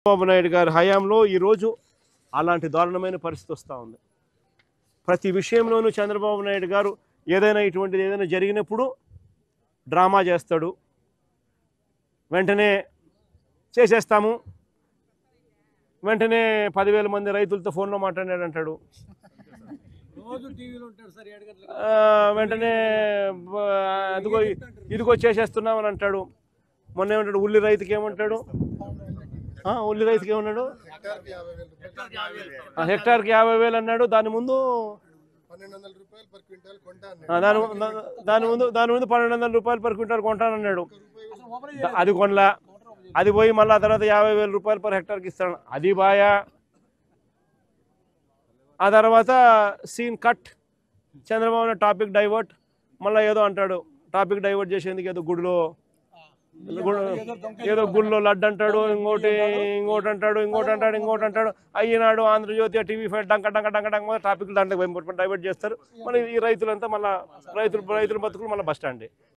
చంద్రబాబు నాయుడు గారి హయాంలో ఈరోజు అలాంటి దారుణమైన పరిస్థితి వస్తూ ఉంది. ప్రతి విషయంలోనూ చంద్రబాబు నాయుడు గారు ఇటువంటిది ఏదైనా జరిగినప్పుడు డ్రామా చేస్తాడు. వెంటనే చేసేస్తాము, వెంటనే 10,000 మంది రైతులతో ఫోన్లో మాట్లాడాడు అంటాడు. వెంటనే ఇదిగో చేసేస్తున్నామని అంటాడు. మొన్న ఏమంటాడు, ఉల్లి రైతుకి ఏమంటాడు, ఉల్లి రైతుకి ఏమన్నాడు, హెక్టార్కి 50,000 అన్నాడు. దాని ముందు 1,200 రూపాయలు పర్ క్వింటాల్ కొంటానన్నాడు. అది కొనలా, అది పోయి మళ్ళీ ఆ తర్వాత 50,000 రూపాయలు పర్ హెక్టార్కి ఇస్తాను, అది బాయా. ఆ తర్వాత scene cut, Chandrababu topic divert, మళ్ళీ ఏదో అంటాడు. టాపిక్ డైవర్ట్ చేసేందుకు ఏదో గుడిలో లడ్డు అంటాడు, ఇంకోటి అంటాడు. అయ్యినాడు ఆంధ్రజ్యోతి TV5 డంక టాపిక్లు దాంట్లో డైవర్ట్ చేస్తారు. మళ్ళీ ఈ రైతులంతా మళ్ళీ రైతుల బతుకులు మళ్ళీ బస్ స్టాండ్.